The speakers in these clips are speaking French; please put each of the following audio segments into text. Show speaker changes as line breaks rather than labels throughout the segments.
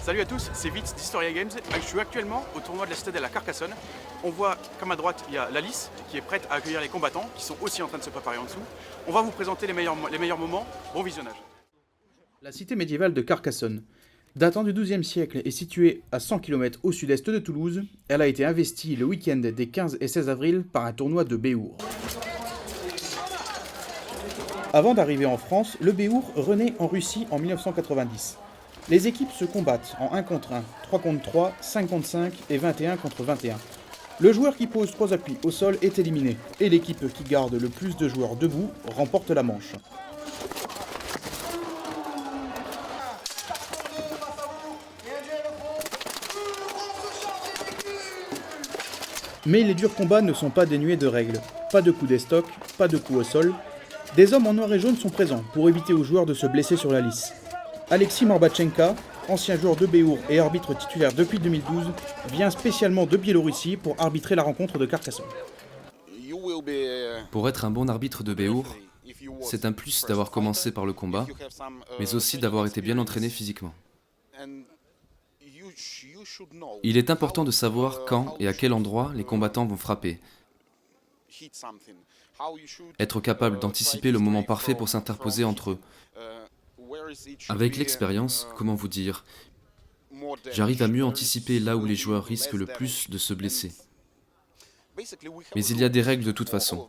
Salut à tous, c'est Vitz d'Historia Games. Je suis actuellement au tournoi de la Citadelle à Carcassonne. On voit qu'à ma droite, il y a l'Alice qui est prête à accueillir les combattants qui sont aussi en train de se préparer en dessous. On va vous présenter les meilleurs moments. Bon visionnage.
La cité médiévale de Carcassonne. Datant du XIIe siècle et située à 100 km au sud-est de Toulouse, elle a été investie le week-end des 15 et 16 avril par un tournoi de Béour. Avant d'arriver en France, le Béour renaît en Russie en 1990. Les équipes se combattent en 1 contre 1, 3 contre 3, 5 contre 5 et 21 contre 21. Le joueur qui pose 3 appuis au sol est éliminé, et l'équipe qui garde le plus de joueurs debout remporte la manche. Mais les durs combats ne sont pas dénués de règles. Pas de coups d'estoc, pas de coups au sol. Des hommes en noir et jaune sont présents pour éviter aux joueurs de se blesser sur la lice. Alexis Morbachenka, ancien joueur de Béour et arbitre titulaire depuis 2012, vient spécialement de Biélorussie pour arbitrer la rencontre de Carcassonne.
Pour être un bon arbitre de Béour, c'est un plus d'avoir commencé par le combat, mais aussi d'avoir été bien entraîné physiquement. Il est important de savoir quand et à quel endroit les combattants vont frapper. Être capable d'anticiper le moment parfait pour s'interposer entre eux. Avec l'expérience, comment vous dire, j'arrive à mieux anticiper là où les joueurs risquent le plus de se blesser. Mais il y a des règles de toute façon.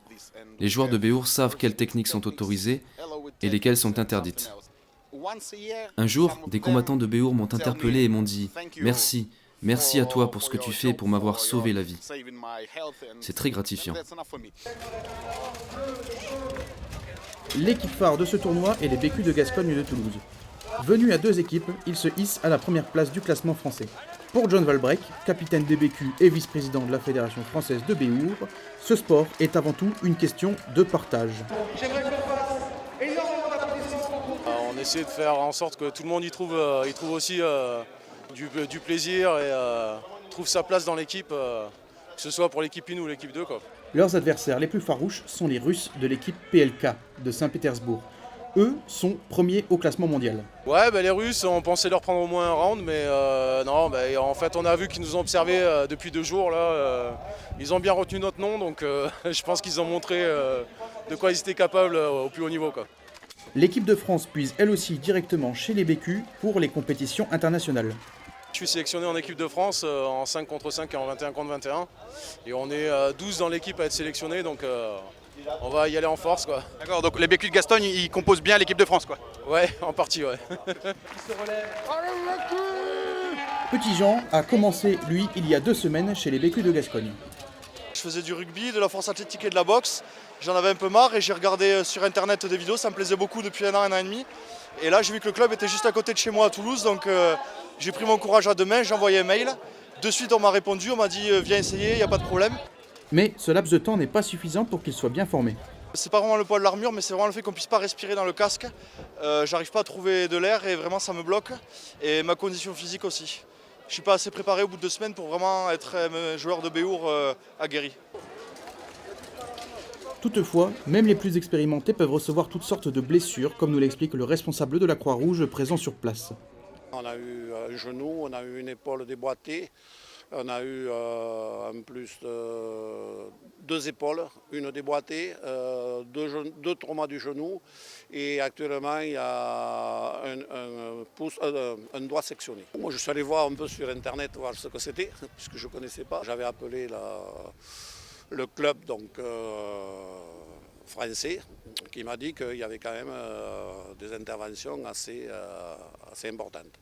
Les joueurs de Béour savent quelles techniques sont autorisées et lesquelles sont interdites. Un jour, des combattants de Béour m'ont interpellé et m'ont dit « Merci, merci à toi pour ce que tu fais pour m'avoir sauvé la vie. » C'est très gratifiant.
L'équipe phare de ce tournoi est les Bécus de Gascogne de Toulouse. Venus à 2 équipes, ils se hissent à la première place du classement français. Pour John Valbreck, capitaine des Bécus et vice-président de la Fédération française de Béour, ce sport est avant tout une question de partage.
On essaie de faire en sorte que tout le monde y trouve aussi du plaisir et trouve sa place dans l'équipe, que ce soit pour l'équipe 1 ou l'équipe 2, quoi.
Leurs adversaires les plus farouches sont les Russes de l'équipe PLK de Saint-Pétersbourg. Eux sont premiers au classement mondial.
Ouais, les Russes, on pensait leur prendre au moins un round, mais non, en fait on a vu qu'ils nous ont observés depuis 2 jours. Là, ils ont bien retenu notre nom, donc je pense qu'ils ont montré de quoi ils étaient capables au plus haut niveau, quoi.
L'équipe de France puise elle aussi directement chez les Bécus pour les compétitions internationales.
Je suis sélectionné en équipe de France en 5 contre 5 et en 21 contre 21. Et on est 12 dans l'équipe à être sélectionnés, donc on va y aller en force, quoi.
D'accord, donc les Bécus de Gascogne, ils composent bien l'équipe de France, quoi.
Ouais, en partie, ouais.
Petit Jean a commencé, lui, il y a 2 semaines chez les Bécus de Gascogne.
Je faisais du rugby, de la force athlétique et de la boxe. J'en avais un peu marre et j'ai regardé sur internet des vidéos, ça me plaisait beaucoup depuis un an et demi. Et là j'ai vu que le club était juste à côté de chez moi à Toulouse, donc j'ai pris mon courage à 2 mains, j'ai envoyé un mail. De suite on m'a répondu, on m'a dit viens essayer, il n'y a pas de problème.
Mais ce laps de temps n'est pas suffisant pour qu'il soit bien formé.
C'est pas vraiment le poids de l'armure, mais c'est vraiment le fait qu'on ne puisse pas respirer dans le casque. J'arrive pas à trouver de l'air et vraiment ça me bloque. Et ma condition physique aussi. Je suis pas assez préparé au bout de 2 semaines pour vraiment être un joueur de Béour aguerri.
Toutefois, même les plus expérimentés peuvent recevoir toutes sortes de blessures, comme nous l'explique le responsable de la Croix-Rouge présent sur place.
On a eu un genou, on a eu une épaule déboîtée, on a eu en plus 2 épaules, une déboîtée, 2 traumas du genou et actuellement il y a un doigt sectionné. Moi je suis allé voir un peu sur internet voir ce que c'était, puisque je ne connaissais pas. J'avais appelé le club français qui m'a dit qu'il y avait quand même des interventions assez importantes.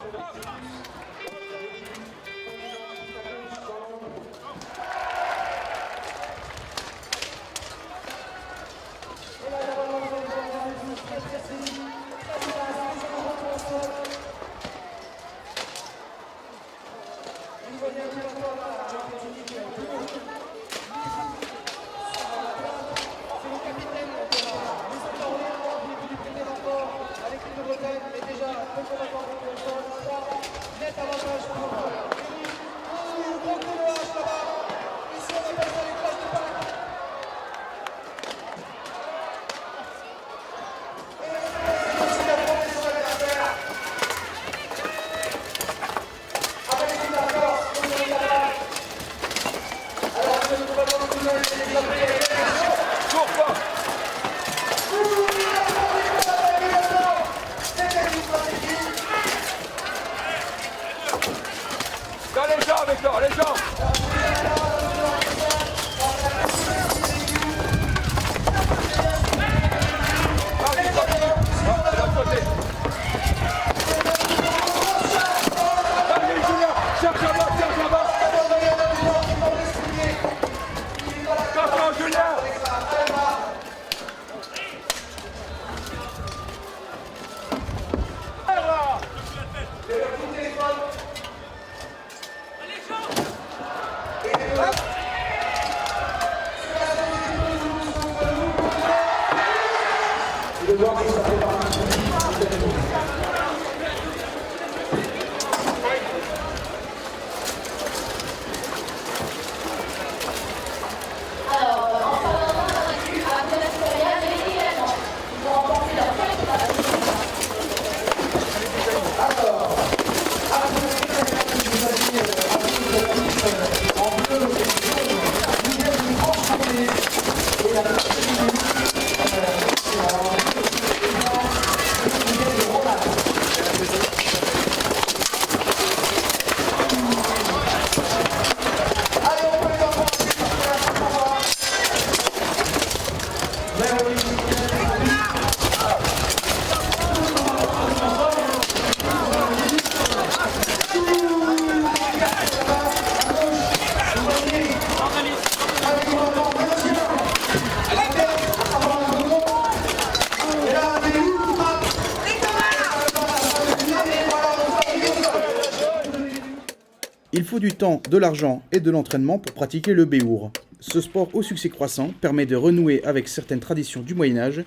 Il faut du temps, de l'argent et de l'entraînement pour pratiquer le béour. Ce sport au succès croissant permet de renouer avec certaines traditions du Moyen-Âge,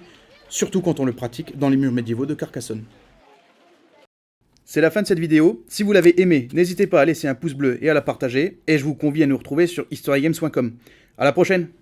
surtout quand on le pratique dans les murs médiévaux de Carcassonne. C'est la fin de cette vidéo. Si vous l'avez aimée, n'hésitez pas à laisser un pouce bleu et à la partager, et je vous convie à nous retrouver sur historygames.com. À la prochaine!